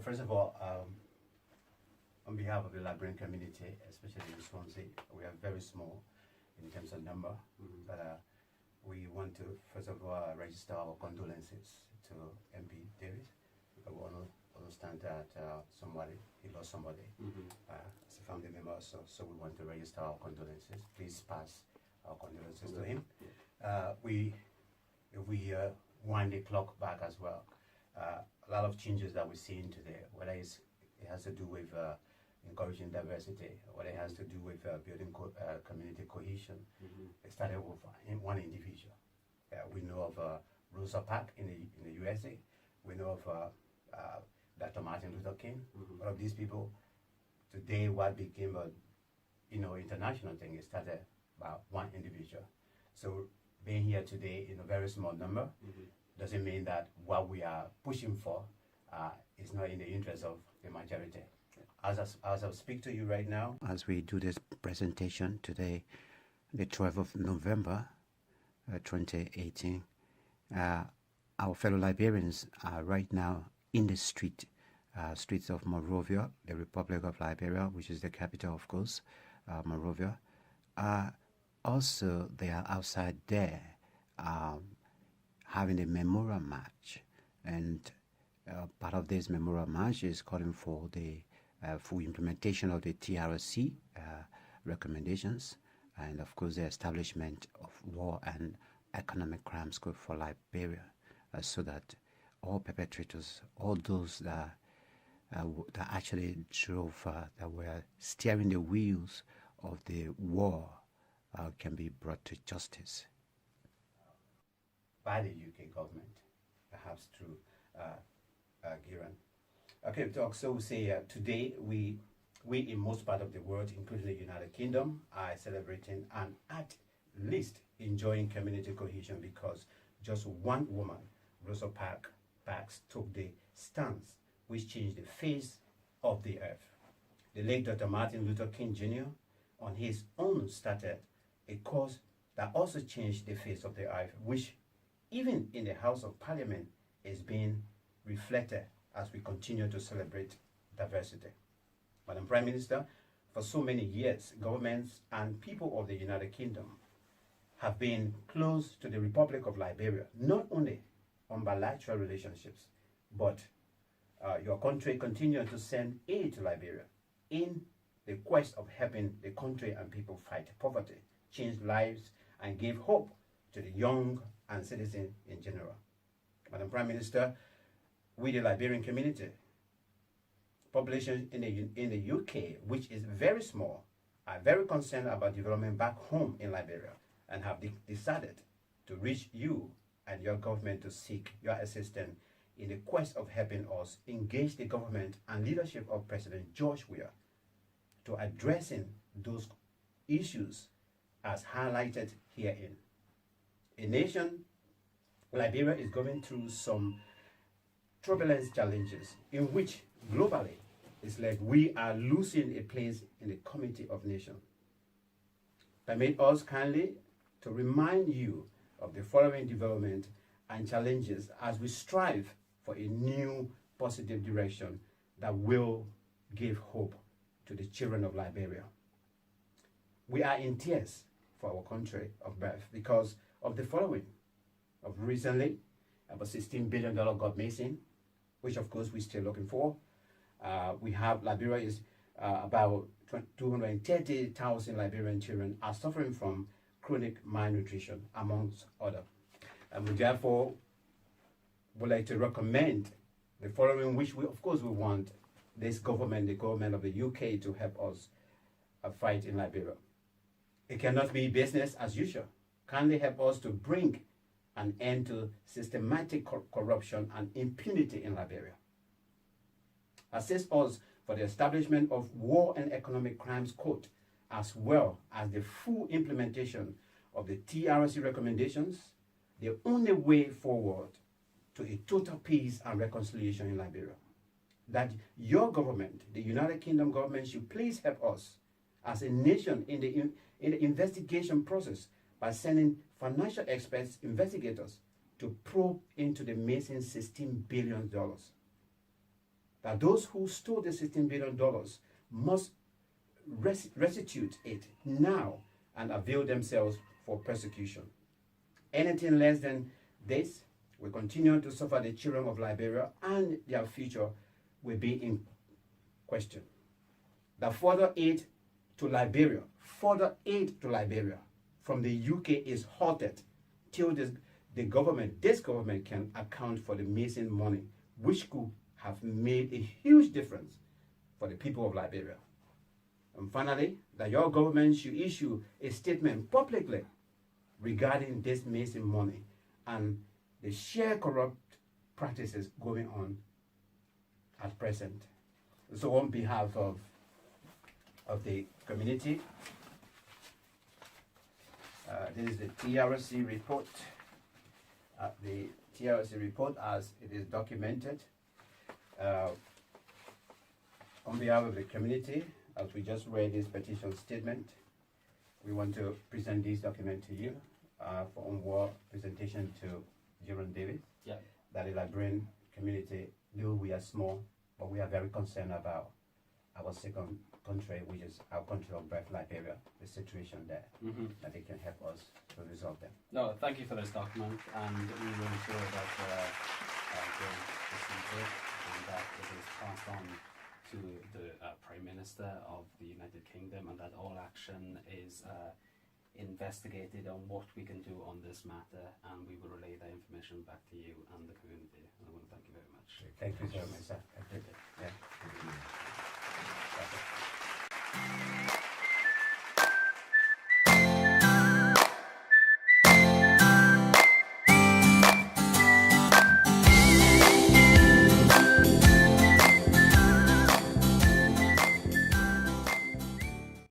First of all, on behalf of the Liberian community, especially in Swansea, we are very small in terms of number, but we want to, first of all, register our condolences to MP Davis. We want to understand that he lost somebody as a family member, so we want to register our condolences. Please pass our condolences to him. If we wind the clock back as well, a lot of changes that we're seeing today, whether it has to do with encouraging diversity, whether it has to do with building community cohesion, it started with one individual. We know of Rosa Parks in the USA. We know of Dr. Martin Luther King. All of these people, today what became a international thing, it started by one individual. So being here today in a very small number doesn't mean that what we are pushing for is not in the interest of the majority. As I speak to you right now, as we do this presentation today, the 12th of November 2018, our fellow Liberians are right now in the streets of Monrovia, the Republic of Liberia, which is the capital, of course, Monrovia. Also, they are outside there having a memorial march, and part of this memorial march is calling for the full implementation of the TRC recommendations, and of course the establishment of war and economic crimes code for Liberia, so that all perpetrators, all those that actually drove, that were steering the wheels of the war, can be brought to justice by the UK government, perhaps through Giran. Okay, so we say today we in most part of the world, including the United Kingdom, are celebrating and at least enjoying community cohesion because just one woman, Rosa Parks, took the stance which changed the face of the earth. The late Dr. Martin Luther King Jr. on his own started a cause that also changed the face of the earth, which even in the House of Parliament is being reflected as we continue to celebrate diversity. Madam Prime Minister, for so many years, governments and people of the United Kingdom have been close to the Republic of Liberia, not only on bilateral relationships, but your country continues to send aid to Liberia in the quest of helping the country and people fight poverty, change lives, and give hope to the young and citizens in general. Madam Prime Minister, we the Liberian community, population in the UK, which is very small, are very concerned about development back home in Liberia and have decided to reach you and your government to seek your assistance in the quest of helping us engage the government and leadership of President George Weah to addressing those issues as highlighted herein. A nation, Liberia, is going through some turbulent challenges in which globally it's like we are losing a place in the community of nations. Permit us kindly to remind you of the following development and challenges as we strive for a new positive direction that will give hope to the children of Liberia. We are in tears for our country of birth because of the following. Of recently, about $16 billion got missing, which of course we're still looking for. We have Liberia is about 230,000 Liberian children are suffering from chronic malnutrition, amongst others. And we therefore would like to recommend the following, which we, of course, we want this government, the government of the UK, to help us fight in Liberia. It cannot be business as usual. Kindly help us to bring an end to systematic corruption and impunity in Liberia. Assist us for the establishment of War and Economic Crimes Code, as well as the full implementation of the TRC recommendations, the only way forward to a total peace and reconciliation in Liberia. That your government, the United Kingdom government, should please help us as a nation in the investigation process by sending financial experts, investigators, to probe into the missing $16 billion. that those who stole the $16 billion must restitute it now and avail themselves for persecution. Anything less than this will continue to suffer. The children of Liberia and their future will be in question. The further aid to Liberia from the UK is halted till this government can account for the missing money, which could have made a huge difference for the people of Liberia. And finally, that your government should issue a statement publicly regarding this missing money and the sheer corrupt practices going on at present. So on behalf of the community, this is the TRC report. The TRC report as it is documented. On behalf of the community, as we just read this petition statement, we want to present this document to you for onward presentation to Jerome Davis. Yeah. That the Liberian community, though we are small, but we are very concerned about our second country, which is our country of birth, Liberia, the situation there, that they can help us to resolve them. No, thank you for this document, and we will ensure that the procedure and that it is passed on to the Prime Minister of the United Kingdom, and that all action is investigated on what we can do on this matter, and we will relay that information back to you and the community. And I want to thank you very much. Thank you very much, sir.